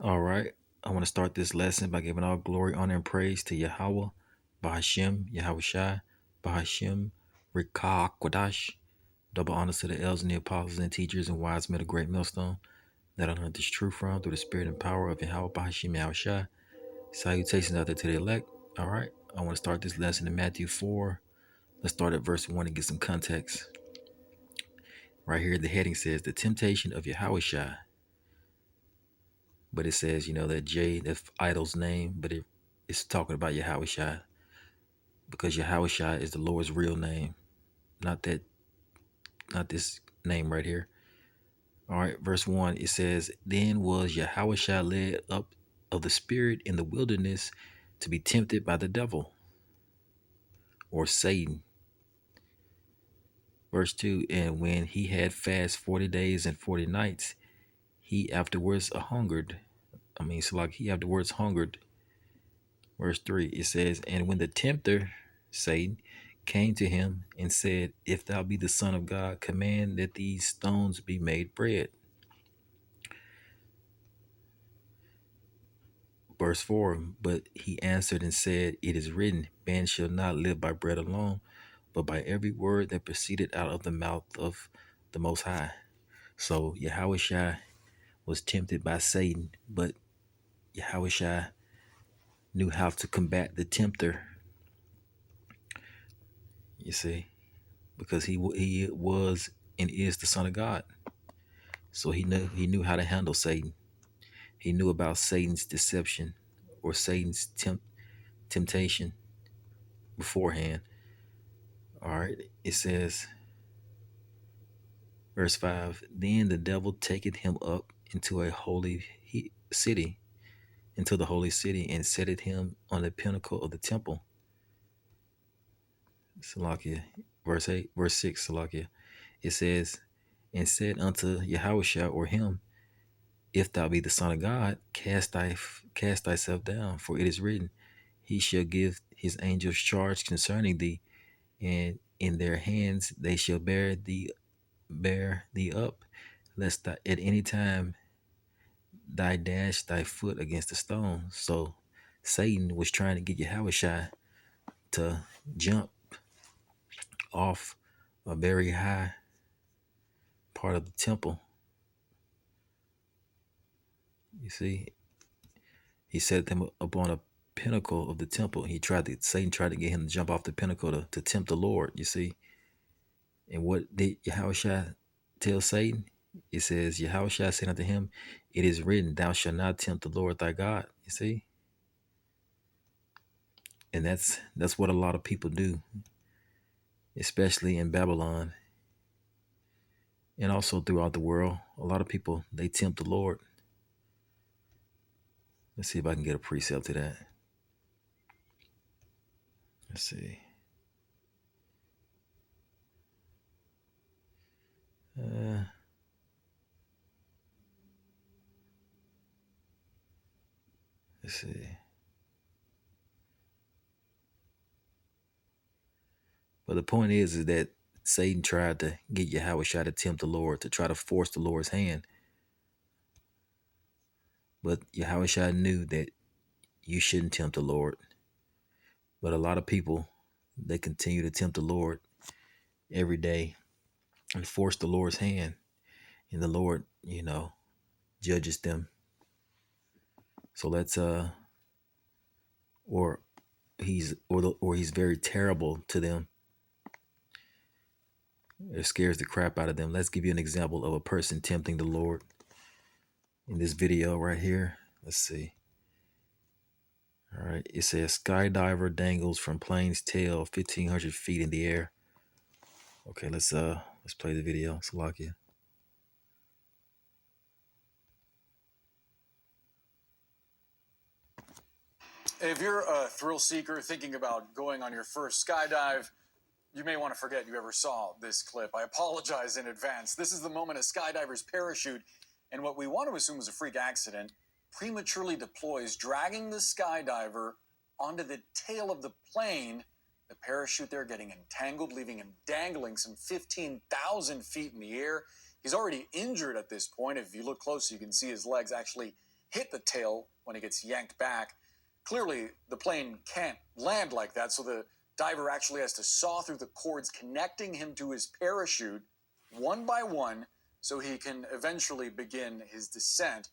All right. I want to start this lesson by giving all glory, honor, and praise to Yahweh, Bahashem, Yahweh Shai, Bahashem, Rikah Kodash. Double honors to the elders and the apostles and teachers and wise men of great millstone that I learned this truth from through the spirit and power of Yahweh, Bahashem, Yahweh Shai. Salutations out there to the elect. All right. I want to start this lesson in Matthew 4. Let's start at verse 1 and get some context. Right here, the heading says, The Temptation of Yahweh Shai. But it says, that J, that's idol's name, but it's talking about Yahweh Shai because Yahweh Shai is the Lord's real name, not this name right here. All right, verse 1, it says, Then was Yahweh Shai led up of the Spirit in the wilderness to be tempted by the devil or Satan. Verse 2, And when he had fasted 40 days and 40 nights, he afterwards hungered. He afterwards hungered. Verse 3, it says, And when the tempter, Satan, came to him and said, If thou be the Son of God, command that these stones be made bread. Verse 4, But he answered and said, It is written, Man shall not live by bread alone, but by every word that proceeded out of the mouth of the Most High. So Yahweh Shai was tempted by Satan, but Yahweh Shai knew how to combat the tempter, you see, because he was and is the Son of God. So he knew how to handle Satan. He knew about Satan's deception or Satan's temptation beforehand. All right. It says, verse 5, Then the devil taketh him up into a holy city, into the holy city, and setteth him on the pinnacle of the temple. Salakia. Verse 6, Salakia. It says, And said unto Yahushua or him, If thou be the Son of God, cast thyself down, for it is written, He shall give his angels charge concerning thee, and in their hands they shall bear thee up, lest thou at any time thy dash thy foot against a stone. So Satan was trying to get Yahushua to jump off a very high part of the temple. You see, he set them up on a pinnacle of the temple. Satan tried to get him to jump off the pinnacle to tempt the Lord, you see. And what did Yahushua tell Satan? It says, Yahushua said unto him, It is written, Thou shalt not tempt the Lord thy God, you see. And that's what a lot of people do, especially in Babylon and also throughout the world. A lot of people, they tempt the Lord. Let's see if I can get a precept to that. Let's see. Let's see. But the point is that Satan tried to get Yahushua to tempt the Lord, to try to force the Lord's hand. But Yahushua knew that you shouldn't tempt the Lord. But a lot of people, they continue to tempt the Lord every day and force the Lord's hand. And the Lord, judges them. So let's or he's very terrible to them. It scares the crap out of them. Let's give you an example of a person tempting the Lord in this video right here. Let's see. All right. It says skydiver dangles from plane's tail 1,500 feet in the air. Okay, let's play the video. Salakia. If you're a thrill seeker thinking about going on your first skydive, you may want to forget you ever saw this clip. I apologize in advance. This is the moment a skydiver's parachute, and what we want to assume is a freak accident, prematurely deploys, dragging the skydiver onto the tail of the plane. The parachute there getting entangled, leaving him dangling some 15,000 feet in the air. He's already injured at this point. If you look close, you can see his legs actually hit the tail when it gets yanked back. Clearly, the plane can't land like that, so the diver actually has to saw through the cords connecting him to his parachute one by one so he can eventually begin his descent.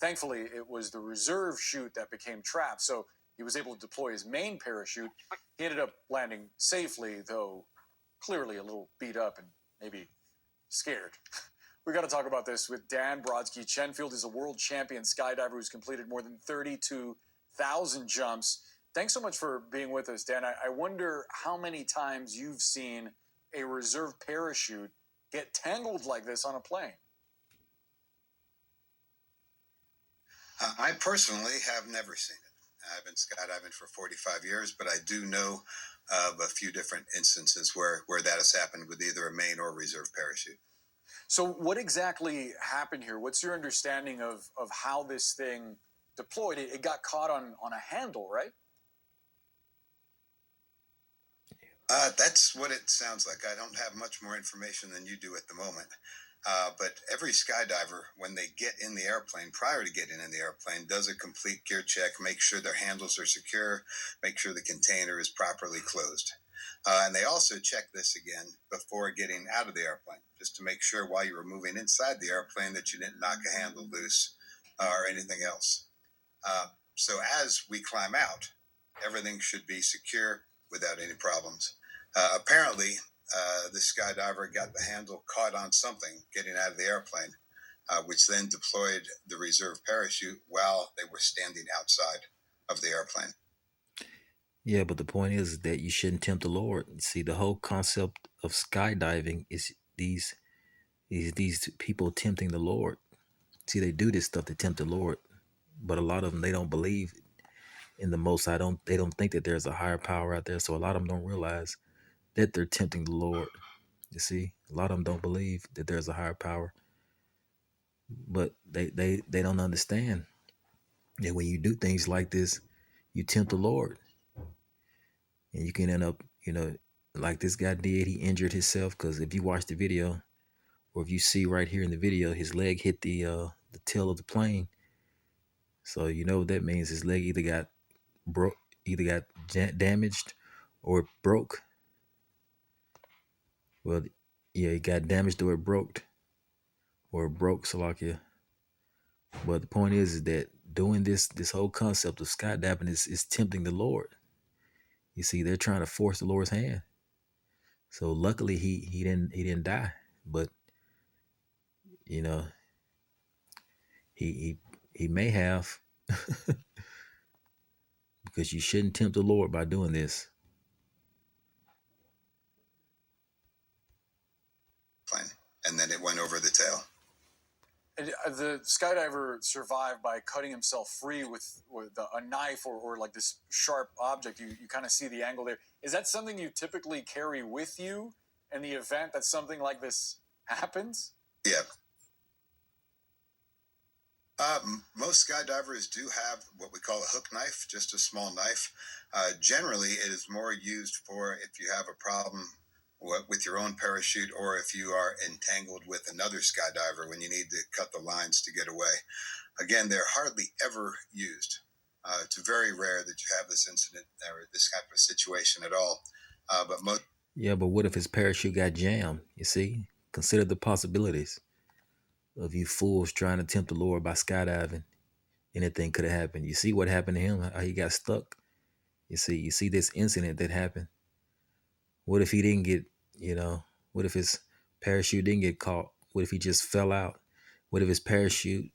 Thankfully, it was the reserve chute that became trapped, so he was able to deploy his main parachute. He ended up landing safely, though clearly a little beat up and maybe scared. We got to talk about this with Dan Brodsky. Chenfield is a world champion skydiver who's completed more than 32,000 jumps. Thanks so much for being with us, Dan. I wonder how many times you've seen a reserve parachute get tangled like this on a plane. I personally have never seen it. I've been skydiving for 45 years, but I do know of a few different instances where that has happened with either a main or reserve parachute. So what exactly happened here? What's your understanding of how this thing deployed? It got caught on a handle, right? That's what it sounds like. I don't have much more information than you do at the moment. But every skydiver, when they get in the airplane, prior to getting in the airplane, does a complete gear check, make sure their handles are secure, make sure the container is properly closed. And they also check this again before getting out of the airplane, just to make sure while you were moving inside the airplane that you didn't knock a handle loose or anything else. So as we climb out, everything should be secure without any problems. Apparently, the skydiver got the handle caught on something getting out of the airplane, which then deployed the reserve parachute while they were standing outside of the airplane. Yeah, but the point is that you shouldn't tempt the Lord. See, the whole concept of skydiving is these people tempting the Lord. See, they do this stuff to tempt the Lord, but a lot of them, they don't believe in the Most High. They don't think that there's a higher power out there. So a lot of them don't realize that they're tempting the Lord. You see, a lot of them don't believe that there's a higher power, but they don't understand that when you do things like this, you tempt the Lord, and you can end up, like this guy did. He injured himself because if you watch the video, or if you see right here in the video, his leg hit the tail of the plane. So you know what that means. His leg either got broke, damaged, or it broke. Well, yeah, it got damaged or it broke, Salakia. But the point is that doing this whole concept of skydiving is tempting the Lord. You see, they're trying to force the Lord's hand. So luckily he didn't die, but you know he may have, because you shouldn't tempt the Lord by doing this. And then it went over the tail. And the skydiver survived by cutting himself free with a knife or like this sharp object. You kind of see the angle there. Is that something you typically carry with you in the event that something like this happens? Yeah. Most skydivers do have what we call a hook knife, just a small knife. Generally, it is more used for if you have a problem with your own parachute, or if you are entangled with another skydiver when you need to cut the lines to get away. Again, they're hardly ever used. It's very rare that you have this incident or this type of situation at all. But most. Yeah, but what if his parachute got jammed? You see, consider the possibilities of you fools trying to tempt the Lord by skydiving. Anything could have happened. You see what happened to him? How he got stuck. You see this incident that happened. What if he didn't get, what if his parachute didn't get caught? What if he just fell out? What if his parachute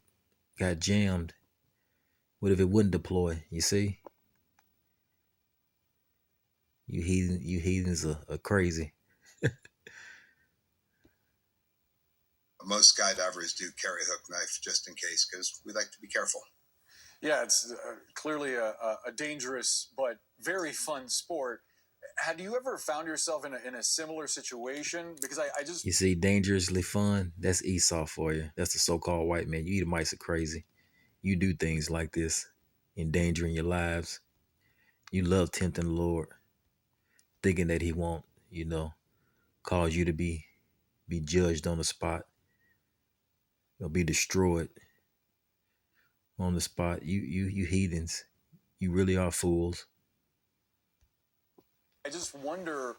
got jammed? What if it wouldn't deploy? You see? You heathens are crazy. Most skydivers do carry a hook knife just in case, because we like to be careful. Yeah, it's clearly a dangerous but very fun sport. Had you ever found yourself in a similar situation? Because I just... You see, dangerously fun, that's Esau for you. That's the so-called white man. You Edomites are crazy. You do things like this, endangering your lives. You love tempting the Lord, thinking that he won't, cause you to be judged on the spot or be destroyed on the spot. You heathens. You really are fools. I just wonder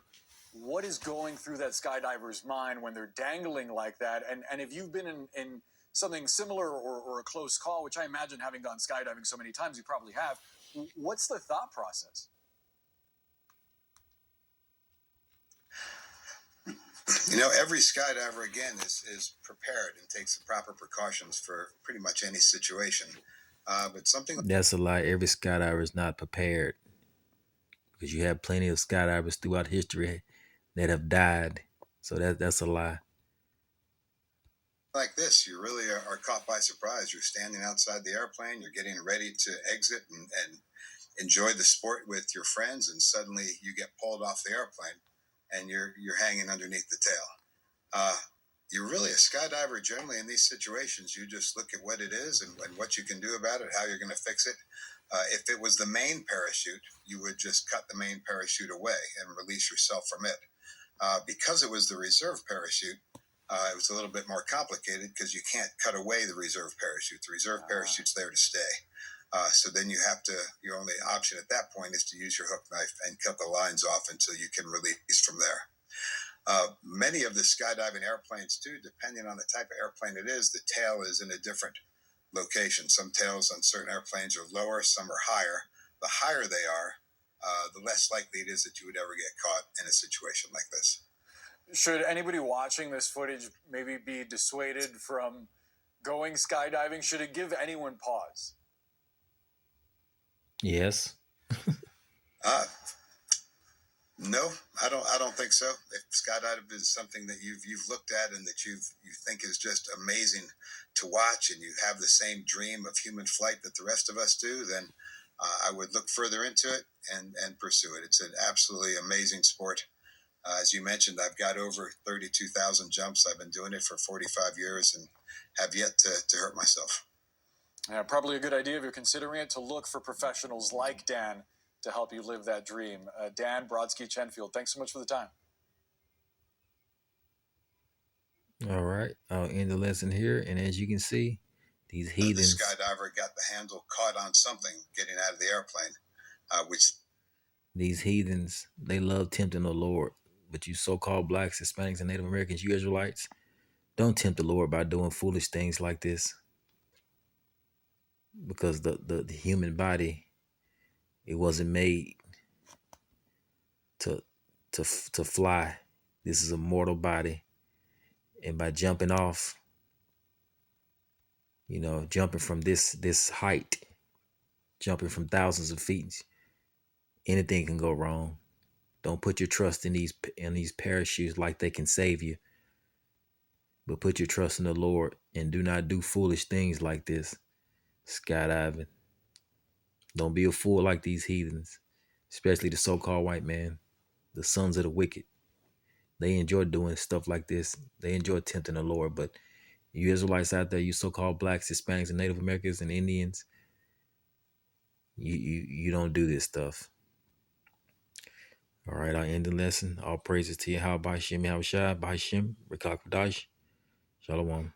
what is going through that skydiver's mind when they're dangling like that. And if you've been in something similar or a close call, which I imagine having gone skydiving so many times, you probably have, what's the thought process? You know, every skydiver, again, is prepared and takes the proper precautions for pretty much any situation. But something That's a lie. Every skydiver is not prepared because you have plenty of skydivers throughout history that have died. So that's a lie. like this, you really are caught by surprise. You're standing outside the airplane, you're getting ready to exit and enjoy the sport with your friends, and suddenly you get pulled off the airplane and you're hanging underneath the tail. Uh, you're really a skydiver generally in these situations. You just look at what it is and what you can do about it, how you're going to fix it. If it was the main parachute, you would just cut the main parachute away and release yourself from it. Because it was the reserve parachute, it was a little bit more complicated because you can't cut away the reserve parachute. The reserve parachute's there to stay. So then you have to, your only option at that point is to use your hook knife and cut the lines off until you can release from there. Many of the skydiving airplanes, too, depending on the type of airplane it is, the tail is in a different location. Some tails on certain airplanes are lower, some are higher. The higher they are, the less likely it is that you would ever get caught in a situation like this. Should anybody watching this footage maybe be dissuaded from going skydiving? Should it give anyone pause? Yes. Uh, no, I don't think so. If skydiving is something that you've looked at and that you think is just amazing to watch, and you have the same dream of human flight that the rest of us do, then I would look further into it and pursue it. It's an absolutely amazing sport. As you mentioned, I've got over 32,000 jumps. I've been doing it for 45 years and have yet to hurt myself. Yeah, probably a good idea if you're considering it to look for professionals like Dan to help you live that dream. Dan Brodsky-Chenfield, thanks so much for the time. All right. I'll end the lesson here. And as you can see, these The heathens, skydiver got the handle caught on something getting out of the airplane, which these heathens, they love tempting the Lord. But you so-called blacks, Hispanics, and Native Americans, you Israelites, don't tempt the Lord by doing foolish things like this. Because the human body, it wasn't made to to fly. This is a mortal body. And by jumping off, jumping from this height, jumping from thousands of feet, anything can go wrong. Don't put your trust in these parachutes like they can save you, but put your trust in the Lord and do not do foolish things like this. Skydiving. Don't be a fool like these heathens, especially the so-called white man, the sons of the wicked. They enjoy doing stuff like this. They enjoy tempting the Lord, but you Israelites out there, you so-called blacks, Hispanics, and Native Americans and Indians, you don't do this stuff. All right, I'll end the lesson. All praises to Yahweh, Ba'ashem, Yahushua, Ba'ashem, Rekak Kadash, Shalom.